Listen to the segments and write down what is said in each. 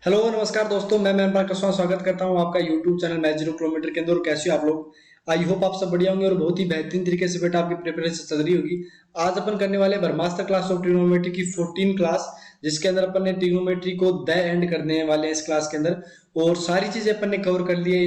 Hello नमस्कार दोस्तों, मैं मयंक कसवा स्वागत करता हूं आपका यूट्यूब चैनल मैथ 0 किलोमीटर के अंदर। और कैसे हो आप लोग? आई होप आप सब बढ़िया होंगे और बहुत ही बेहतरीन तरीके से बेटा आपकी प्रिपरेशन चल रही होगी। आज अपन करने वाले ब्रह्मास्त्र क्लास ऑफ ट्रिग्नोमेट्री की 14 क्लास, जिसके अंदर अपन ने ट्रिग्नोमेट्री को द एंड करने वाले हैं इस क्लास के अंदर। और सारी चीजें अपन ने कवर कर ली है।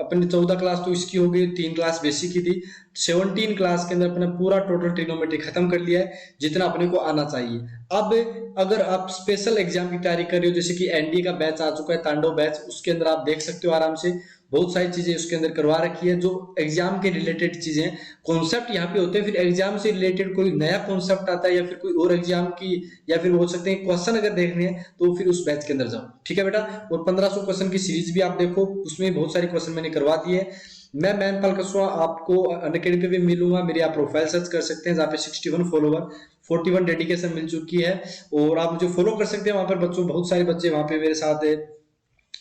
अपन ने 14 क्लास तो इसकी हो गई, 3 क्लास बेसिक की थी। 17 क्लास के अंदर अपने पूरा टोटल ट्रिग्नोमेट्री खत्म कर लिया है, जितना अपने को आना चाहिए। अब अगर आप स्पेशल एग्जाम की तैयारी कर रहे हो, जैसे कि एनडीए का बैच आ चुका है, तांडव बैच, उसके अंदर आप देख सकते हो आराम से बहुत सारी चीजें उसके अंदर करवा रखी है जो एग्जाम के रिलेटेड चीजें, कॉन्सेप्ट यहाँ पे होते हैं। फिर एग्जाम से रिलेटेड कोई नया कॉन्सेप्ट आता है या फिर कोई और एग्जाम की या फिर बोल सकते हैं क्वेश्चन अगर देखने हैं तो फिर उस बैच के अंदर जाओ, ठीक है बेटा। और 1500 क्वेश्चन की सीरीज भी आप देखो, उसमें बहुत सारे क्वेश्चन मैंने करवा दिए हैं। मैं मैनपाल कसवा आपको अनअकैडमी पे भी मिलूंगा। मेरी आप प्रोफाइल सर्च कर सकते हैं, जहाँ पे 61 फॉलोवर, 41 डेडिकेशन मिल चुकी है। और आप मुझे फॉलो कर सकते हैं वहां पर। बच्चों, बहुत सारे बच्चे वहां पे मेरे साथ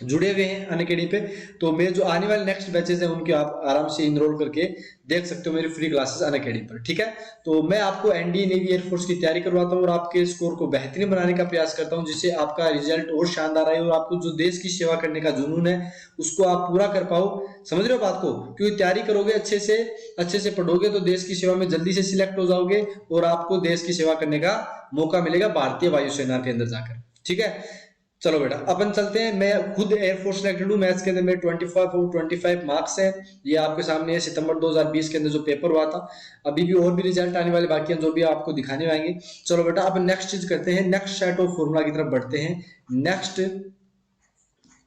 जुड़े हुए हैं अनअकैडमी पे। तो मेरे जो आने वाले नेक्स्ट बैचेस हैं उनके आप आराम से इनरोल करके देख सकते हो मेरी फ्री क्लासेस अनअकैडमी पर, ठीक है। तो मैं आपको एनडीए, नेवी, एयरफोर्स की तैयारी करवाता हूँ और आपके स्कोर को बेहतरीन बनाने का प्रयास करता हूँ, जिससे आपका रिजल्ट और शानदार आए और आपको जो देश की सेवा करने का जुनून है उसको आप पूरा कर पाओ। समझ रहे हो बात को? क्योंकि तैयारी करोगे अच्छे से पढ़ोगे तो देश की सेवा में जल्दी से सिलेक्ट हो जाओगे और आपको देश की सेवा करने का मौका मिलेगा भारतीय वायुसेना के अंदर जाकर, ठीक है। चलो बेटा अपन चलते हैं। मैं खुद एयरफोर्स सिलेक्टेड हूँ। मैथ्स के अंदर मेरे 25 मार्क्स हैं। ये आपके सामने है, सितंबर 2020 के अंदर जो पेपर हुआ था। अभी भी और भी रिजल्ट आने वाले बाकी हैं जो भी आपको दिखाने आएंगे। चलो बेटा अपन नेक्स्ट चीज करते हैं, नेक्स्ट सेट ऑफ फॉर्मूला की तरफ बढ़ते हैं। नेक्स्ट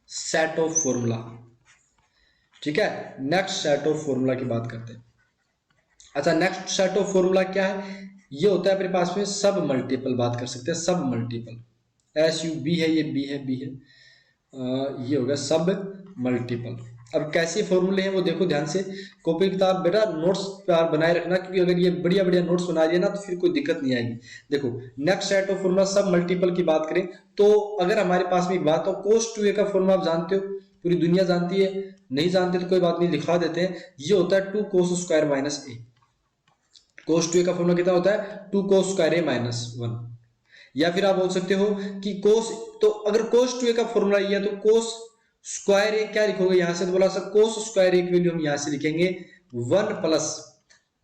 सेट ऑफ फॉर्मूला, ठीक है। नेक्स्ट सेट ऑफ फॉर्मूला की बात करते हैं। अच्छा, नेक्स्ट सेट ऑफ फॉर्मूला क्या है? ये होता है अपने पास में सब मल्टीपल, बात कर सकते हैं सब मल्टीपल। एस यू बी है, ये बी है, बी है, ये हो गया सब मल्टीपल। अब कैसे फॉर्मूले हैं वो देखो ध्यान से। कॉपी किताब बेटा नोट्स बनाए रखना, क्योंकि अगर ये बढ़िया बढ़िया नोट्स बना दिए ना तो फिर कोई दिक्कत नहीं आएगी। देखो नेक्स्ट सेट ऑफ फॉर्मूला सब मल्टीपल की बात करें तो अगर हमारे पास में एक बात हो, cos 2a का फॉर्मूला आप जानते हो, पूरी दुनिया जानती है। नहीं जानते तो कोई बात नहीं, लिखवा देते हैं। ये होता है 2 cos स्क्वायर माइनस ए। cos 2a का फॉर्मूला कितना होता है? 2 cos स्क्वायर ए माइनस 1। या फिर आप बोल सकते हो कि कोस, तो अगर कोस 2a का फॉर्मूला ये है तो कोस स्क्वायर ए क्या लिखोगे यहां से? तो बोला सर कोस स्क्वायर ए की वैल्यू हम यहां से लिखेंगे 1 प्लस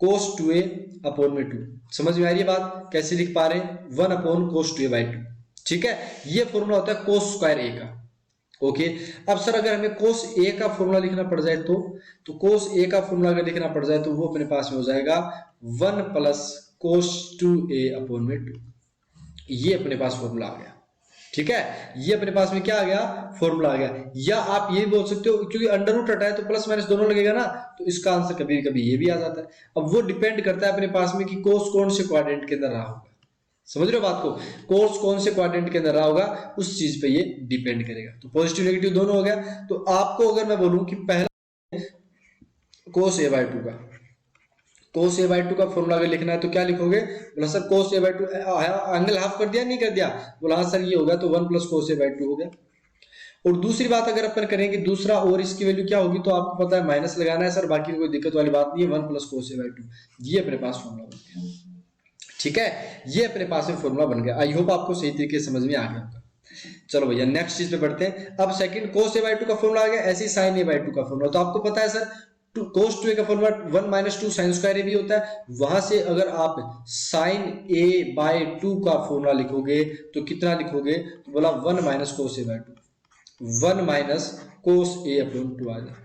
कोस 2a अपॉन में 2। समझ में आ रही है बात? कैसे लिख पा रहे हैं? 1 अपॉन कोस 2a बाई 2, ठीक है। ये फॉर्मूला होता है कोस स्क्वायर ए का। ओके। अब सर अगर हमें कोस ए का फॉर्मूला लिखना पड़ जाए तो कोस ए का फॉर्मूला अगर लिखना पड़ जाए तो वो अपने पास में हो जाएगा 1 प्लस कोस 2a अपॉन में 2। ये अपने पास फॉर्मूला आ गया, ठीक है। ये अपने पास में क्या आ गया? फॉर्मूला आ गया। या आप ये बोल सकते हो क्योंकि अंडर रूट हटा है तो प्लस माइनस दोनों लगेगा ना, तो इसका आंसर कभी कभी ये भी आ जाता है। अब वो डिपेंड करता है अपने पास में कि कोस कौन से क्वाड्रेंट के अंदर रहा होगा। समझ रहे हो बात को? कोस कौन से क्वाड्रेंट के अंदर रहा होगा उस चीज पे ये डिपेंड करेगा। तो पॉजिटिव नेगेटिव दोनों हो गया। तो आपको अगर मैं बोलूं कि पहला कोस ए बाय 2 का, कोस ए बाई 2 का फॉर्मूला अगर लिखना है तो क्या लिखोगे? बोला sir cos A by 2 angle half कर दिया नहीं कर दिया? बोला हाँ सर ये होगा, तो 1 प्लस कोस ए बाई 2 हो गया। और दूसरी बात अगर अपन करेंगे दूसरा, और इसकी वैल्यू क्या होगी तो आपको पता है माइनस लगाना है सर, बाकी कोई दिक्कत वाली बात नहीं है। 1 प्लस कोस ए बाई 2, ये अपने पास फॉर्मूला बन गया, ठीक है। ये अपने पास में फॉर्मूला बन गया। आई होप आपको सही तरीके से समझ में आ गया होगा। चलो भैया नेक्स्ट चीज पे बढ़ते हैं। अब सेकंड कोस ए बाई 2 का फॉर्मूला आ गया, ऐसे ही साइन ए बाई 2 का फॉर्मूला। तो आपको पता है सर कोस 2a का फॉर्मूला 1 माइनस 2 साइन स्क्वायर ए भी होता है। वहां से अगर आप साइन ए बाय 2 का फॉर्मूला लिखोगे तो कितना लिखोगे? तो बोला 1 माइनस कोस ए बाय 2, 1 माइनस कोस ए अपॉन 2 आ जाएगा।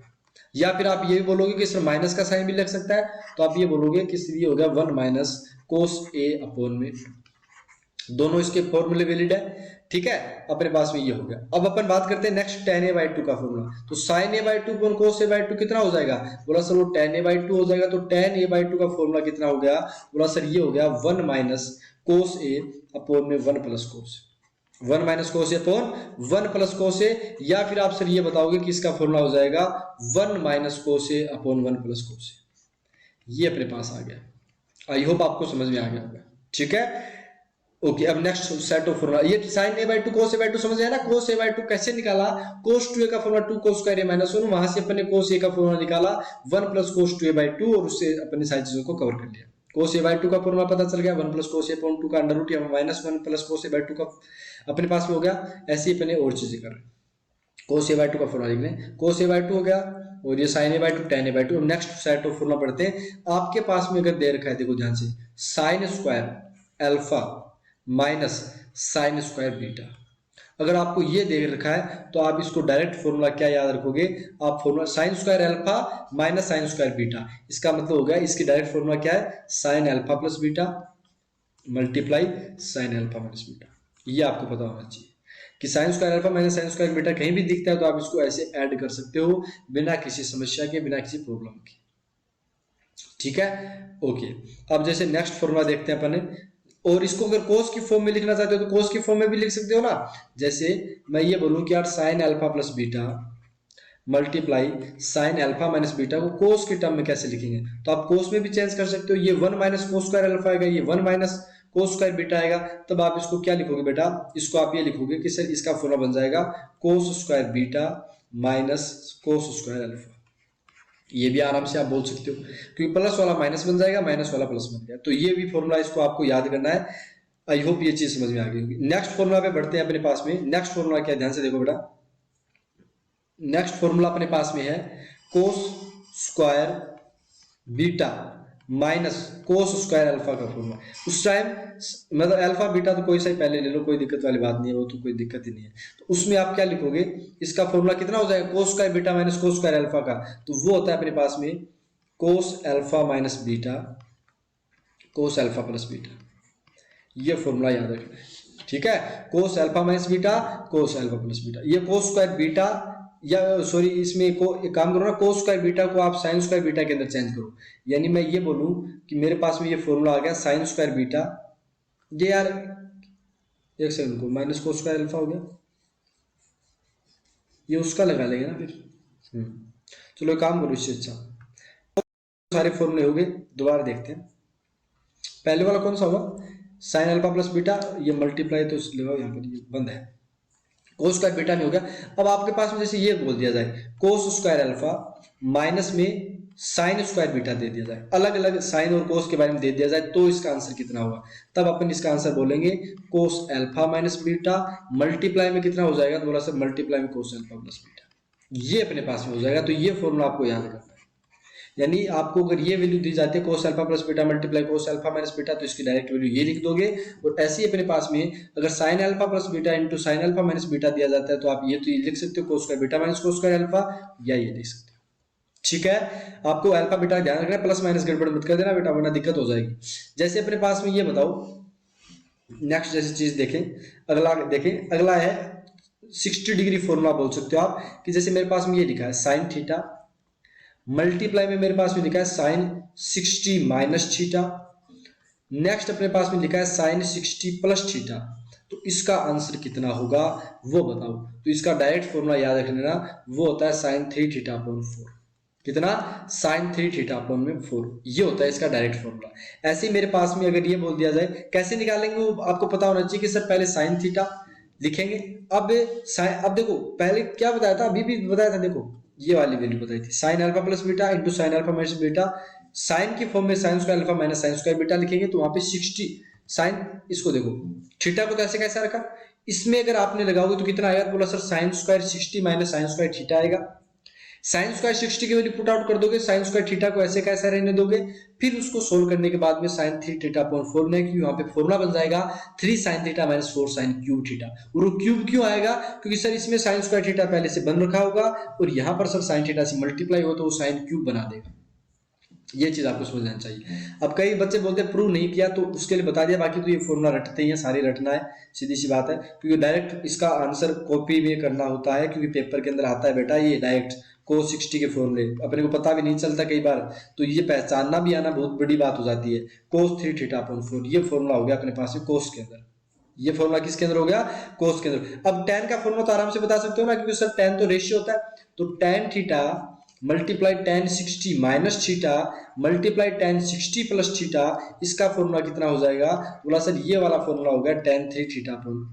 या फिर आप ये भी बोलोगे कि सर माइनस का साइन भी लग सकता है, तो आप ये बोलोगे कि ये हो गया 1 माइनस कोस ए अपॉन में 2। दोनों इसके फॉर्मूले वैलिड है, ठीक है। अपने पास में ये हो गया। अब अपन बात करते हैं नेक्स्ट tan a बाई 2 का फॉर्मूला। तो sin a by 2 upon cos a by 2 कितना हो जाएगा? बोला सर वो tan a बाई 2 हो जाएगा। तो tan a बाई 2 का फॉर्मूला कितना हो गया? बोला सर ये हो गया 1 माइनस cos a अपॉन में 1 plus cos, 1 minus cos a upon 1 plus cos a। या फिर आप सर ये बताओगे कि इसका फॉर्मूला हो जाएगा 1 minus cos a upon 1 plus cos a। ये अपने पास आ गया। आई होप आपको समझ में आ गया होगा, ठीक है। ओके। अब नेक्स्ट सेट ऑफ फॉर्मूला, ये sin a by 2 cos a by 2 समझ आया ना? cos a बाई 2 कैसे निकाला? cos 2a का formula 2 cos square a minus 1, वहां से अपन ने cos a का फॉर्मूला निकाला 1 प्लस cos 2a बाई 2 और उससे अपन ने सारी चीजों को कवर कर लिया। कोस ए बाई टू का फॉर्मूला पता चल गया, 1 प्लस कोस ए अपॉन 2 का अंडर रूट या minus 1 plus cos A by to का अपने पास में हो गया। ऐसे ही अपने और चीजें कर रहे हैं। कोस ए बाई टू का फॉर्मूला लिख लें, कोस ए बाई टू हो गया और ये sine A by two tan A by two. Next set of formula पढ़ते हैं। आपके पास में अगर दे रखा है, देखो ध्यान से, sign square alpha minus sine square beta, अगर आपको ये दे रखा है तो आप इसको डायरेक्ट फॉर्मूला क्या याद रखोगे, आप formula sine square alpha minus sine square beta, इसका मतलब हो गया इसकी डायरेक्ट फॉर्मूला क्या है, sign alpha plus beta multiply sign alpha minus beta. ये आपको पता होना चाहिए कि sign square alpha minus sine square beta कहीं भी दिखता है तो आप इसको ऐसे ऐड कर सकते हो बिना किसी समस्या के, बिना किसी प्रॉब्लम के। ठीक है, ओके। अब जैसे नेक्स्ट फॉर्मूला देखते हैं अपन, और इसको अगर कोस की फॉर्म में लिखना चाहते हो तो कोस की फॉर्म में भी लिख सकते हो ना। जैसे मैं ये बोलूं कि यार sign alpha plus beta multiply sign alpha minus beta को कोस के टर्म में कैसे लिखेंगे, तो आप कोस में भी चेंज कर सकते हो। ये 1 माइनस कोस स्क्वायर अल्फा आएगा, ये 1 माइनस कोस स्क्वायर बीटा आएगा। तब आप इसको क्या लिखोगे बेटा, इसको आप ये लिखोगे कि सर इसका फॉर्मूला बन जाएगा cos square beta minus cos square alpha. ये भी आराम से आप बोल सकते हो क्योंकि प्लस वाला माइनस बन जाएगा, माइनस वाला प्लस बन गया। तो ये भी फॉर्मूला इसको आपको याद करना है। आई होप ये चीज समझ में आ गई होगी। नेक्स्ट फॉर्मूला पे बढ़ते हैं अपने पास में। नेक्स्ट फॉर्मूला क्या है, ध्यान से देखो बेटा। नेक्स्ट फॉर्मूला अपने पास में है cos square beta minus cos square alpha का फॉर्मूला। उस टाइम मतलब अल्फा बीटा तो कोई सा ही पहले ले लो, कोई दिक्कत वाली बात नहीं है, वो तो कोई दिक्कत ही नहीं है। तो उसमें आप क्या लिखोगे, इसका फॉर्मूला कितना हो जाएगा, cos square beta minus cos square alpha का, तो वो होता है अपने पास में कोस अल्फा माइनस बीटा कोस अल्फा प्लस बीटा। ये फॉर्मूला याद रखना है, ठीक है। कोस अल्फा माइनस बीटा कोस अल्फा प्लस बीटा। ये कोस स्क्वायर बीटा या सॉरी इसमें को एक काम करो ना, कोस स्क्वायर बीटा को आप साइन स्क्वायर बीटा के अंदर चेंज करो। यानी मैं ये बोलूं कि मेरे पास में ये फॉर्मूला आ गया साइन स्क्वायर बीटा, ये यार एक सेकंड को माइनस कोस स्क्वायर अल्फा हो गया, ये उसका लगा लेंगे ना फिर। चलो एक काम करो, इससे अच्छा सारे फॉर्मूले हो गए, दोबारा देखते हैं। पहले वाला कौन सा होगा, साइन अल्फा प्लस बीटा, ये मल्टीप्लाई तो लगाओ यहाँ पर, ये बंद है, कोस स्क्वायर बीटा नहीं हो गया। अब आपके पास में जैसे ये बोल दिया जाए कोस स्क्वायर अल्फा माइनस में साइन स्क्वायर बीटा दे दिया जाए, अलग अलग साइन और कोस के बारे में दे दिया जाए, तो इसका आंसर कितना होगा। तब अपन इसका आंसर बोलेंगे कोस अल्फा माइनस बीटा मल्टीप्लाई में कितना हो जाएगा, तो बोला सर मल्टीप्लाई में कोस अल्फा प्लस बीटा, ये अपने पास में हो जाएगा। तो ये फॉर्मूला आपको याद करना है। यानी आपको अगर ये वैल्यू दी जाती है कोस अल्फा प्लस बीटा मल्टीप्लाई कोस अल्फा माइनस बीटा, तो इसकी डायरेक्ट वैल्यू ये लिख दोगे। और ऐसे ही अपने पास में अगर sign alpha plus beta into sine alpha minus beta दिया जाता है, तो आप ये तो ये लिख सकते हो cos square beta minus cos square alpha, या ये लिख सकते हो। ठीक है, आपको अल्फा बीटा ध्यान रखना है, प्लस माइनस गड़बड़ मत कर देना बेटा, वरना दिक्कत हो जाएगी। जैसे अपने पास में ये बताओ, नेक्स्ट जैसे चीज देखें, अगला है 60 डिग्री फॉर्मूला बोल सकते हो आप, कि जैसे मेरे पास में ये लिखा है साइन थीटा मल्टीप्लाई में मेरे पास में लिखा है साइन 60 माइनस थीटा, नेक्स्ट अपने पास में लिखा है साइन 60 प्लस थीटा, तो इसका आंसर कितना होगा वो बताओ। तो इसका डायरेक्ट फॉर्मूला याद रख लेना, वो होता है साइन 3 थीटा अपॉन 4। कितना, साइन 3 थीटा अपॉन में 4, ये होता है इसका डायरेक्ट फॉर्मूला। ऐसे ही मेरे पास में अगर ये बोल दिया जाए कैसे निकालेंगे, वो आपको पता होना चाहिए कि सर पहले साइन थीटा लिखेंगे। अब देखो पहले क्या बताया था, अभी भी बताया था, देखो ये वाली वैल्यू बताई थी, sine alpha plus beta into sine alpha minus beta, sine की फॉर्म में sine square alpha minus sine square beta लिखेंगे, तो वहां पे 60 साइन, इसको देखो थीटा को तो ऐसे कैसा रखा, इसमें अगर आपने लगाओगे तो कितना आएगा, बोला sir sine square 60 minus sine square theta आएगा। साइन स्क्वायर 60 की वैल्यू पुट आउट कर दोगे, साइन स्क्वायर थीटा को ऐसे कैसे रहने दोगे, फिर उसको सोल्व करने के बाद में साइन 3 थीटा अपॉन 4 ने, क्योंकि वहां पे फॉर्मूला बन जाएगा 3 sine theta minus 4 sine cube theta. और वो क्यूब क्यों आएगा, क्योंकि सर इसमें साइन स्क्वायर थीटा पहले से बन रखा होगा और यहाँ पर सर साइन थीटा से मल्टीप्लाई हो तो वो साइन क्यूब बना देगा। ये चीज आपको समझ लेना चाहिए। अब कई बच्चे बोलते हैं प्रूव नहीं किया, तो उसके लिए बता दिया, बाकी तो ये फॉर्मूला रटते ही हैं, सारे रटना है, सीधी सी बात है, क्योंकि डायरेक्ट इसका आंसर कॉपी में करना होता है, क्योंकि पेपर के अंदर आता है बेटा ये डायरेक्ट कोस 60 के फॉर्मूले, अपने को पता भी नहीं चलता कई बार, तो ये पहचानना भी आना बहुत बड़ी बात हो जाती है। कोस 3 थीटा अपॉन 4, ये फॉर्मूला हो गया अपने पास में कोस के अंदर, ये फॉर्मूला किसके अंदर हो गया, कोस के अंदर। अब tan का फॉर्मूला तो आराम से बता सकते हो ना, क्योंकि सर tan तो रेशियो होता है, तो tan theta multiply tan 60 minus theta multiply tan 60 plus theta, इसका फॉर्मूला कितना हो जाएगा, बोला सर ये वाला फॉर्मूला हो गया tan 3 थीटा अपॉन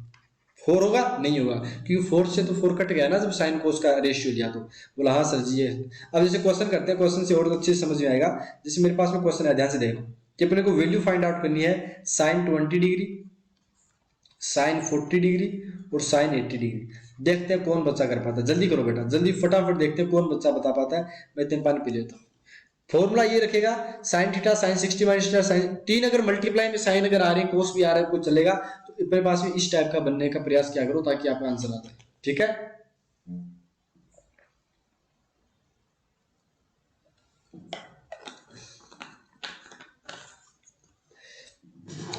4 होगा, नहीं होगा, क्योंकि 4 से तो 4 कट गया ना जब साइन कोस का रेशियो लिया, तो बोला हाँ सर जी ये। अब जैसे क्वेश्चन करते हैं, क्वेश्चन से और अच्छे से समझ में आएगा। जैसे मेरे पास में क्वेश्चन है, ध्यान से देखो, कि अपने को वैल्यू फाइंड आउट करनी है साइन 20 डिग्री, साइन 40 डिग्री और साइन 80 डिग्री। देखते हैं कौन बच्चा कर पाता है। जल्दी करो बेटा, जल्दी फटाफट देखते हैं कौन बच्चा बता पाता है। मैं 3 पानी पी लेता हूँ। फॉर्मूला ये रखेगा sine theta sine 60 minus theta sine 3 अगर मल्टीप्लाई में साइन अगर आ रहे हैं कोस भी आ रहा है कुछ चलेगा, तो अपने पास भी इस टाइप का बनने का प्रयास किया करो ताकि आपका आंसर आ जाए। ठीक है,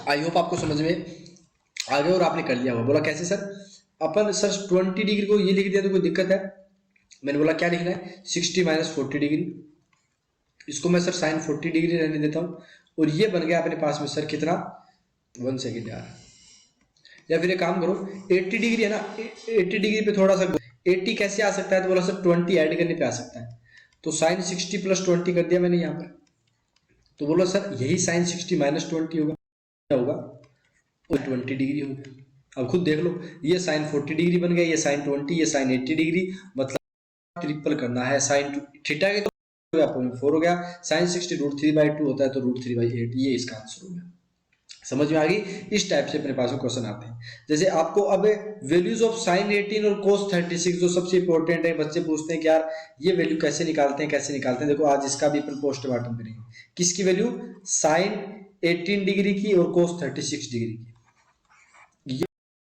आई होप आपको समझ में आ गया और आपने कर लिया होगा। बोला कैसे सर? अपन सर 20 डिग्री को ये लिख दिया तो कोई दिक्कत है? मैंने बोला क्या लिखना है 60 माइनस 40 डिग्री, इसको मैं सर साइन 40 डिग्री रहने देता हूँ और ये बन गया अपने पास में सर कितना 1 सेकेंड यार, या फिर एक काम करो 80 डिग्री है ना, 80 डिग्री पे थोड़ा सा 80 कैसे आ सकता है? तो बोला सर 20 ऐड करने पे आ सकता है, तो साइन 60 प्लस 20 कर दिया मैंने यहाँ पर। तो बोला सर यही साइन 60 माइनस 20 होगा, क्या होगा? और 20 डिग्री हो गया। अब खुद देख लो, ये साइन 40 डिग्री बन गया, ये साइन 20, ये साइन 80 डिग्री, मतलब ट्रिपल करना है साइन थीटा के, तो आपको 4 हो गया। साइन 60 √3/2 होता है तो √3/8, ये इसका आंसर हो गया। समझ में आ गई? इस टाइप से अपने पास क्वेश्चन आते हैं। जैसे आपको अब वैल्यूज ऑफ साइन 18 और कोस 36 जो सबसे इंपॉर्टेंट है, बच्चे पूछते हैं कि यार ये वैल्यू कैसे निकालते हैं, कैसे निकालते हैं। देखो आज इसका भी अपन पोस्टमार्टम करेंगे। किसकी वैल्यू? साइन 18 डिग्री की और कोस 36 डिग्री की।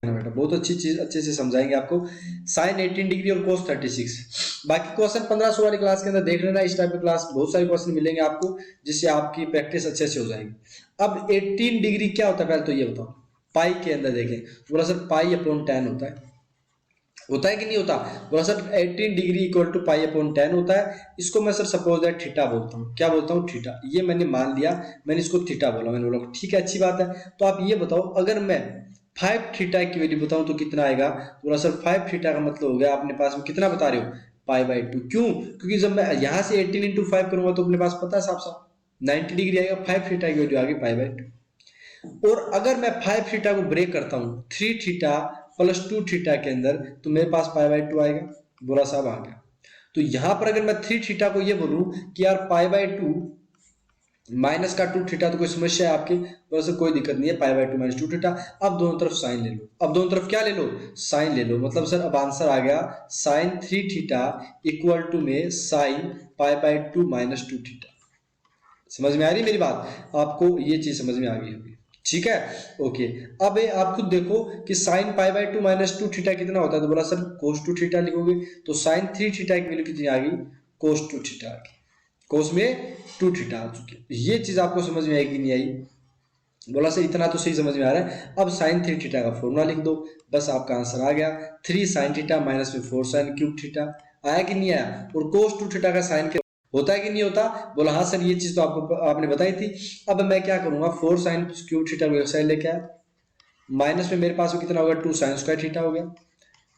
बेटा बहुत अच्छी चीज अच्छे से समझाएंगे आपको, साइन 18 डिग्री और कोस 36। बाकी क्वेश्चन 1500 वाली क्लास के अंदर देख लेना। इस टाइप की क्लास बहुत सारे क्वेश्चन मिलेंगे आपको, जिससे आपकी प्रैक्टिस अच्छे से हो जाएगी। अब 18 डिग्री क्या होता है पहले तो ये बताओ। पाई के अंदर देखें, बोला सर पाई अपॉन 10 होता है कि नहीं होता? बोला sir 18 degree equal to pi upon 10 होता है। इसको मैं सर सपोज दैट थीटा बोलता हूँ। क्या बोलता हूँ? थीटा। ये मैंने मान लिया, मैंने इसको थीटा बोला। मैंने बोला ठीक है अच्छी बात है। तो आप ये बताओ अगर मैं 5 थीटा की वैल्यू बताऊं तो कितना आएगा? बोला सर 5 थीटा का मतलब हो गया अपने पास में कितना बता रहे हो? पाई/2। क्यों? क्योंकि जब मैं यहाँ से 18 इंटू 5 करूंगा तो अपने पास पता है साफ साफ 90 डिग्री आएगा। 5 थीटा की वैल्यू आ गई पाई/2। और अगर मैं 5 थीटा को ब्रेक करता हूँ 3 थीटा प्लस 2 थीटा के अंदर, तो मेरे पास पाई/2 आएगा। बोला साहब आ गया। तो यहां पर अगर मैं 3 थीटा को ये बोलूं कि यार पाई/2 माइनस का 2 थीटा, तो कोई समस्या है आपकी? वैसे कोई दिक्कत नहीं है, पाई/2 माइनस 2 थीटा। अब दोनों तरफ साइन ले लो। अब दोनों तरफ क्या ले लो? साइन ले लो। मतलब सर अब आंसर आ गया साइन 3 थीटा इक्वल टू में साइन पाई/2 माइनस 2 थीटा। समझ में आ रही मेरी बात? आपको ये चीज समझ में आ गई होगी। ठीक है, ओके। अब आप खुद देखो कि साइन पाई/2 माइनस 2 थीटा कितना होता है? तो बोला सर कोस 2 थीटा लिखोगे, तो साइन 3 थीटा की वैल्यू कितनी आ गई? कोस 2 थीटा आ गई। कोस में 2 थीटा आ चुके। ये चीज आपको समझ में आई कि नहीं आई? बोला सर इतना तो सही समझ में आ रहा है। अब साइन 3 थीटा का फॉर्मूला लिख दो, बस आपका आंसर आ गया। 3 साइन थीटा माइनस में 4 साइन क्यूब थीटा। आया कि नहीं आया? और कोस 2 थीटा का साइन होता है कि नहीं होता? बोला हाँ सर ये चीज तो आपको आपने बताई थी। अब मैं क्या करूंगा 4 साइन क्यूब थीटा को एक साइड लेके आया, माइनस में मेरे पास में कितना होगा 2 साइन स्क्वायर थीटा हो गया,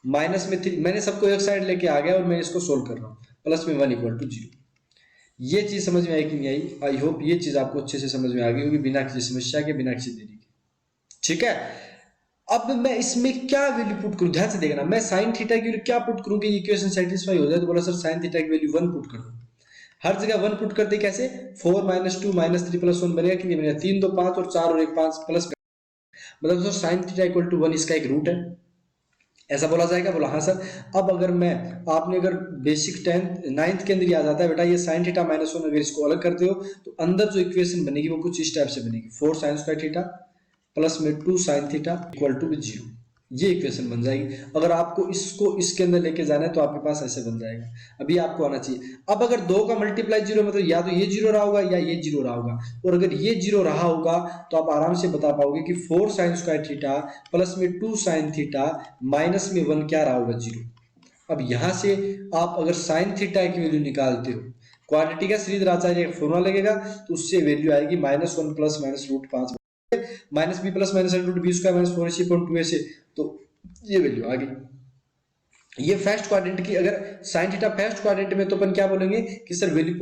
माइनस में 3 मैंने सबको एक साइड लेके आ गया और मैं इसको सोल्व कर रहा हूँ, प्लस में 1 इक्वल टू 0। ये चीज समझ में आई कि नहीं आई? आई होप ये चीज आपको अच्छे से समझ में आ गई होगी, बिना किसी समस्या के, बिना किसी देरी के। ठीक है, अब मैं इसमें क्या वैल्यू पुट करूं? ध्यान से देखना, मैं साइन थीटा की वैल्यू क्या पुट करूं कि इक्वेशन सेटिस्फाई हो जाए? तो बोला सर साइन थीटा की वैल्यू 1 पुट कर दो। हर जगह 1 पुट करते कैसे? 4 माइनस 2 माइनस 3 प्लस 1 बनेगा कि नहीं बनेगा? 3 2 5 और 4 और 1 5 प्लस, मतलब sir sine theta equal to 1 इसका एक रूट है, ऐसा बोला जाएगा? बोला हाँ सर। अब अगर मैं आपने अगर बेसिक 10th 9th के अंदर याद आता है बेटा, ये साइन थीटा माइनस 1 अगर इसको अलग करते हो तो अंदर जो इक्वेशन बनेगी वो कुछ इस टाइप से बनेगी, 4 साइन स्क्वायर थीटा प्लस में 2 साइन थीटा इक्वल टू 0। ये इक्वेशन बन जाएगी। अगर आपको इसको इसके अंदर लेके जाना है तो आपके पास ऐसे बन जाएगा। अभी आपको आना चाहिए। अब अगर 2 का मल्टीप्लाई 0 मतलब या तो ये 0 रहा होगा या ये 0 रहा होगा, और अगर ये 0 रहा होगा तो आप आराम से बता पाओगे कि 4 साइन स्क्वायर थीटा प्लस में 2 साइन थीटा माइनस में 1 क्या रहा होगा? 0। अब यहां से आप अगर साइन थीटा की वैल्यू निकालते हो, क्वाड्रेटिक का श्रीधराचार्य का फॉर्मूला लगेगा, तो उससे वैल्यू आएगी -1 plus minus root 5 minus B plus minus root B square minus 4ac upon 2a। तो ये वैल्यू आ गई। ये फर्स्ट क्वाड्रेंट की, अगर साइन थीटा फर्स्ट क्वाड्रेंट में तो अपन क्या बोलेंगे कि सर वैल्यू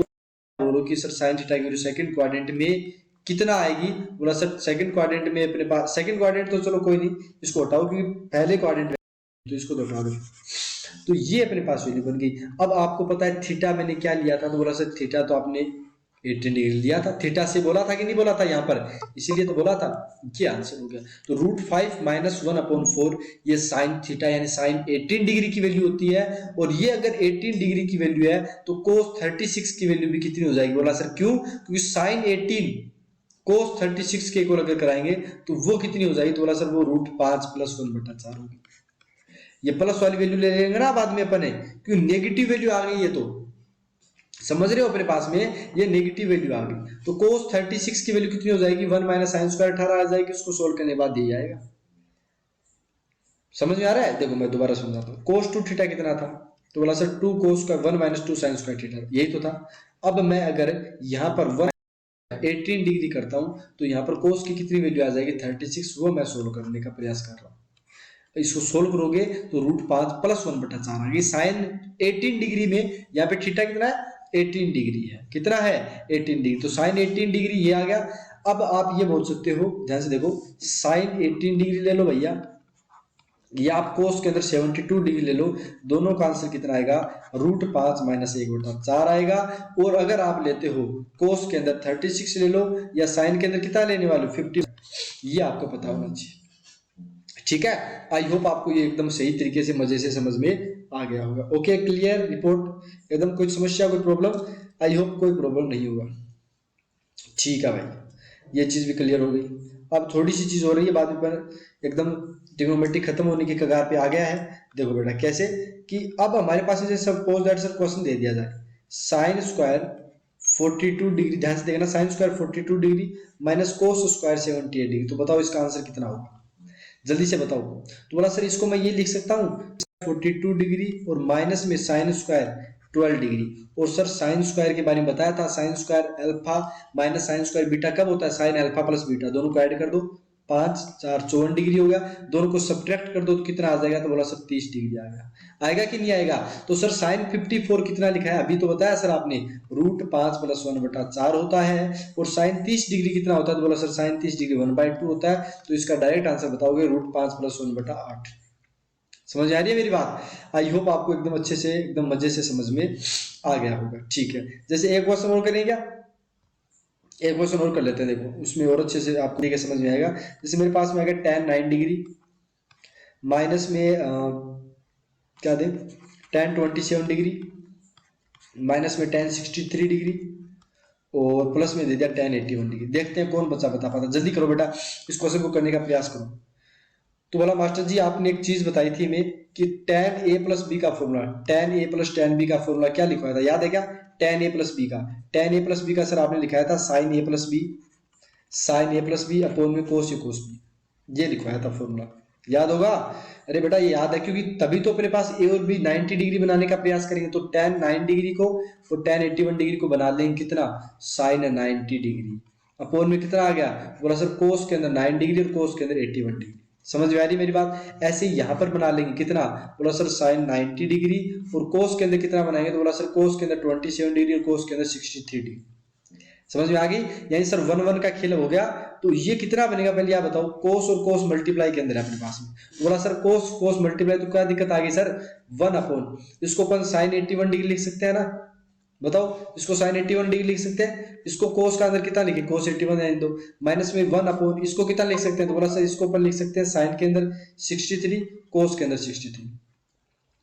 बोलो कि सर साइन थीटा की वैल्यू सेकंड क्वाड्रेंट में कितना आएगी? बोला सर सेकंड क्वाड्रेंट में अपने पास, सेकंड क्वाड्रेंट तो चलो कोई नहीं, इसको हटाओ क्योंकि पहले क्वाड्रेंट में, तो इसको तो हटा दो। तो ये अपने पास वैल्यू बन गई। अब आपको पता है थीटा मैंने क्या लिया था? तो बोला सर थीटा तो आपने 18 डिग्री लिया था, थीटा से बोला था कि नहीं बोला था यहाँ पर, इसीलिए तो बोला था। ये आंसर हो गया। तो √5 - 1/4 ये साइन थीटा यानी साइन 18 डिग्री की वैल्यू होती है। और ये अगर 18 डिग्री की वैल्यू है तो cos 36 की वैल्यू भी कितनी हो जाएगी? बोला सर क्यों? क्योंकि साइन 18 cos 36 के इक्वल अगर कराएंगे तो वो कितनी हो जाएगी? तो बोला सर वो √5 + 1/4 होगी। ये प्लस वाली वैल्यू ले लेंगे ना बाद में अपन है, क्योंकि नेगेटिव वैल्यू आ गई है, तो समझ रहे हो अपने पास में ये नेगेटिव वैल्यू आ गई। तो cos 36 की वैल्यू कितनी हो जाएगी? 1 - sin² 18 आ जाएगी। उसको सोल्व करने के बाद दिया जाएगा। समझ में आ रहा है? देखो मैं दोबारा समझाता हूँ। cos 2 थीटा कितना था? तो बोला सर 2 cos का 1 - 2 sin² थीटा, यही तो था। अब मैं अगर यहाँ पर 18 डिग्री करता हूँ तो यहाँ पर cos की कितनी वैल्यू आ जाएगी? 36। वो मैं सोल्व करने का प्रयास कर रहा हूँ। इसको सोल्व करोगे तो √5 + 1/4 आ गई। साइन 18 डिग्री में यहाँ पे थीटा कितना है? 18 डिग्री है। कितना है? 18 डिग्री। तो साइन 18 डिग्री ये आ गया। अब आप ये बोल सकते हो, ध्यान से देखो, साइन 18 डिग्री ले लो भैया, या आप कोस के अंदर 72 डिग्री ले लो, दोनों का आंसर कितना आएगा? √5 - 1/4 आएगा। और अगर आप लेते हो कोस के अंदर 36 ले लो, या साइन के अंदर कितना लेने वाले हो? 50। ये आपको पता होना चाहिए। ठीक है, आई होप आपको ये एकदम सही तरीके से मजे से समझ में आ गया होगा। ओके, क्लियर रिपोर्ट एकदम? कोई समस्या, कोई प्रॉब्लम? आई होप कोई प्रॉब्लम नहीं होगा। ठीक है भाई, ये चीज भी क्लियर हो गई। अब थोड़ी सी चीज हो रही है बाद में, पर एकदम ट्रिग्नोमेट्री खत्म होने की कगार पे आ गया है। देखो बेटा कैसे, कि अब हमारे पास जैसे सपोज दैट सर क्वेश्चन दे दिया जाए साइन स्क्वायर 42 डिग्री, ध्यान से देखना, sine square 42 degree minus cos square 78 degree, तो बताओ इसका आंसर कितना होगा? जल्दी से बताओ। तो बोला सर इसको मैं ये लिख सकता हूँ 42 डिग्री और माइनस में साइन स्क्वायर 12 डिग्री। और सर साइन स्क्वायर के बारे में बताया था, sign square alpha minus sine square beta कब होता है? साइन अल्फा प्लस बीटा, दोनों को ऐड कर दो, 5 4 54 डिग्री हो गया। दोनों को सब्ट्रैक्ट कर दो तो कितना आ जाएगा? तो बोला सर 30 डिग्री आएगा। आएगा कि नहीं आएगा? तो सर साइन 54 कितना लिखा है? अभी तो बताया सर आपने, √5 + 1/4 होता है। और साइन 30 डिग्री कितना होता है? तो बोला सर साइन 30 डिग्री 1/2 होता है। तो इसका डायरेक्ट आंसर बताओगे √5 + 1/8। समझ आ रही है मेरी बात? आई होप आपको एकदम अच्छे से, एकदम मजे से समझ में आ गया होगा। ठीक है, जैसे एक क्वेश्चन और करेंगे क्या? एक क्वेश्चन और कर लेते हैं, देखो उसमें और अच्छे से आपको देखिए समझ में आएगा। जैसे मेरे पास में आएगा tan 9 डिग्री माइनस में क्या दें, tan 27 डिग्री माइनस में tan 63 डिग्री और प्लस में दे दिया tan 81 डिग्री। देखते हैं कौन बच्चा बता पाता। जल्दी करो बेटा, इस क्वेश्चन को करने का प्रयास करो। तो बोला मास्टर जी आपने एक चीज बताई थी मैं, कि tan a + b का formula, tan a + tan b का फॉर्मूला क्या लिखवाया था? याद है क्या? tan a + b का, tan a + b का सर आपने लिखाया था sin a + b, sin a + b upon में cos a cos b, ये लिखवाया था फॉर्मूला। याद होगा? अरे बेटा ये याद है, क्योंकि तभी तो अपने पास a और b 90 डिग्री बनाने का प्रयास करेंगे। तो tan 9 डिग्री को और tan 81 डिग्री को बना लेंगे कितना? sin 90 डिग्री अपॉन में कितना आ गया? बोला सर cos के अंदर 9 डिग्री और cos के अंदर 81 डिग्री। समझ में आ रही मेरी बात? ऐसे ही यहां पर बना लेंगे कितना? बोला सर sin 90 डिग्री और cos के अंदर कितना बनाएंगे? तो बोला सर cos के अंदर 27 डिग्री और cos के अंदर 63 डिग्री। समझ में आ गई? यानी सर 1 1 का खेल हो गया। तो ये कितना बनेगा पहले आप बताओ? cos और cos मल्टीप्लाई के अंदर है अपने पास में। तो बोला सर cos cos मल्टीप्लाई, तो क्या दिक्कत आ गई सर? 1 अपॉन, इसको अपन sin 81 डिग्री लिख सकते हैं ना? बताओ, इसको sin 81 डिग्री लिख सकते हैं। इसको cos का अंदर कितना लिखे? cos 81 है, दो माइनस में 1 अपॉन, इसको कितना लिख सकते हैं? तो बोला सर इसको अपन लिख सकते हैं sin के अंदर 63, cos के अंदर 63।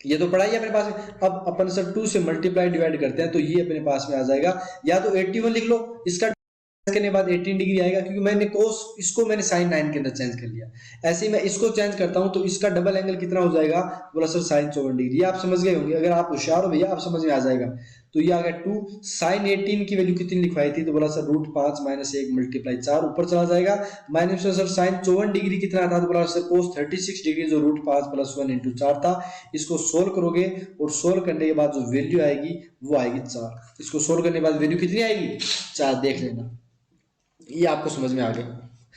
ये तो पढ़ा ही है अपने पास में। अब अपन सर 2 से मल्टीप्लाई डिवाइड करते हैं तो ये अपने पास में आ जाएगा। या तो 81 लिख लो, इसका करने के बाद 18 डिग्री आएगा, क्योंकि मैंने cos इसको मैंने sin 9 के अंदर चेंज कर लिया। ऐसे ही मैं इसको चेंज करता हूं तो इसका डबल एंगल कितना हो जाएगा? बोला सर sin 54 डिग्री। आप समझ गए होंगे, अगर आप होशियार हो भैया आप समझ में आ जाएगा। तो ये आ गया 2 sin 18 की वैल्यू कितनी लिखवाई थी? तो बोला सर √5 - 1 मल्टीप्लाई 4 ऊपर चला जाएगा। माइनस में सर sin 54 डिग्री कितना था? तो बोला सर cos 36 डिग्री जो √5 + 1 × 4 था। इसको सोल्व करोगे और सोल्व करने के बाद जो वैल्यू आएगी वो आएगी 4। इसको सोल्व करने के बाद वैल्यू कितनी आएगी? 4। देख लेना, ये आपको समझ में आ गया,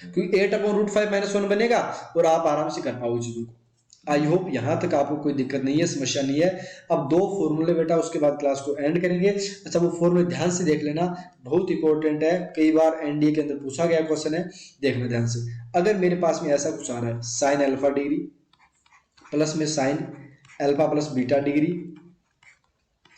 क्योंकि 8/√5 - 1 बनेगा और आप आराम से कर पाओगे चीजों को। आई होप यहां तक आपको कोई दिक्कत नहीं है, समस्या नहीं है। अब 2 फॉर्मूले बेटा, उसके बाद क्लास को एंड करेंगे। अच्छा वो फॉर्मूले ध्यान से देख लेना, बहुत इंपॉर्टेंट है। कई बार एनडीए के अंदर पूछा गया क्वेश्चन है, देखना ध्यान से। अगर मेरे पास में ऐसा कुछ आ रहा है, sin अल्फा डिग्री प्लस में sin alpha plus beta degree,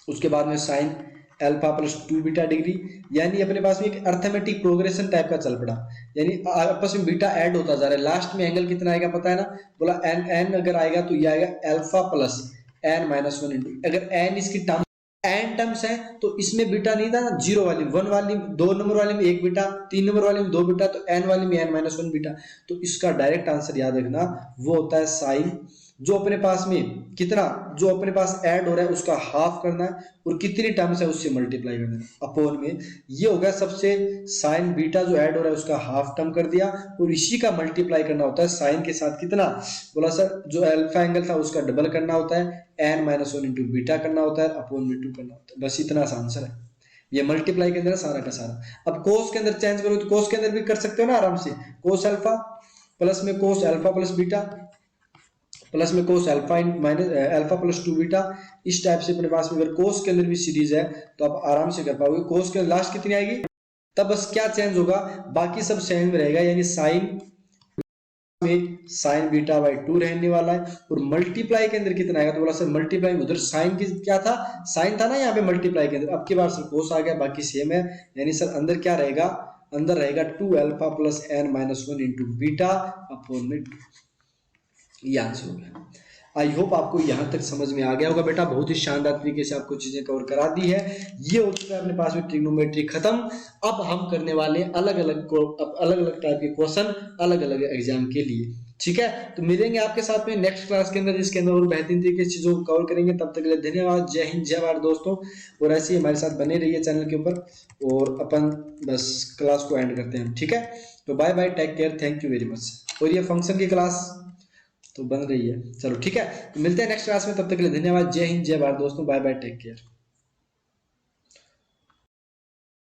उसके बाद में sin alpha plus 2 beta degree, यानी अपने पास में एक अर्थमेटिक प्रोग्रेशन टाइप का चल पड़ा, यानी आपस में बीटा ऐड होता जा रहा है। लास्ट में एंगल कितना आएगा पता है ना, बोला एन, एन अगर आएगा तो ये आएगा alpha plus N minus one into, अगर एन इसकी टर्म एन टर्म्स है तो इसमें बीटा नहीं था ना, जीरो वाली वन वाली 2 नंबर वाले में एक बीटा, 3 नंबर वाले में 2 बीटा, तो एन वाली में एन माइनस वन बीटा। तो इसका डायरेक्ट आंसर याद रखना वो होता है साइन, जो अपने पास में कितना, जो अपने पास ऐड हो रहा है उसका हाफ करना है और कितनी टर्म्स है उससे मल्टीप्लाई करना है अपॉन में, ये हो गया सबसे, साइन बीटा जो ऐड हो रहा है उसका हाफ टर्म कर दिया और इसी का मल्टीप्लाई करना होता है साइन के साथ, कितना बोला सर, जो अल्फा एंगल था उसका डबल करना होता है, N minus one into beta करना होता है अपॉन में 2 करना होता है, बस इतना सा आंसर है। ये मल्टीप्लाई के अंदर सारा का सारा। अब कोस के अंदर चेंज करो तो कोस के अंदर भी कर सकते हो ना आराम से, कोस अल्फा प्लस में cos alpha plus beta plus में cos alpha minus alpha plus 2 beta, इस टाइप से अपने पास में अगर कोस के अंदर भी सीरीज है तो आप आराम से कर पाओगे। कोस के लास्ट कितनी आएगी, तब बस क्या चेंज होगा, बाकी सब सेम रहेगा, यानी साइन में साइन बीटा बाई 2 रहने वाला है, और मल्टीप्लाई के अंदर कितना आएगा तो बोला सर मल्टीप्लाई में उधर साइन की क्या था, साइन था ना यहाँ पे मल्टीप्लाई के अंदर, अब की बार सर कोस आ गया, बाकी सेम है, यानी सर अंदर क्या रहेगा, अंदर रहेगा 2 alpha plus N minus one into beta upon में 2, ये आंसर हो गया। आई होप आपको यहाँ तक समझ में आ गया होगा बेटा, बहुत ही शानदार तरीके से आपको चीजें कवर करा दी है। ये हो चुका है अपने पास में ट्रिग्नोमेट्री खत्म। अब हम करने वाले अलग अलग टाइप के क्वेश्चन अलग अलग एग्जाम के लिए, ठीक है। तो मिलेंगे आपके साथ में नेक्स्ट क्लास के अंदर, जिसके अंदर और बेहतरीन तरीके से चीजों को कवर करेंगे। तब तक के लिए धन्यवाद, जय हिंद जय भारत दोस्तों, और ऐसे ही हमारे साथ बने रहिए चैनल के ऊपर, और अपन बस क्लास को एंड करते हैं, ठीक है। तो bye bye, take care, thank you very much. और ये फंक्शन की क्लास तो बन रही है, चलो ठीक है, तो मिलते हैं नेक्स्ट क्लास में, तब तक के लिए धन्यवाद, जय हिंद जय भारत दोस्तों, बाय बाय, टेक केयर।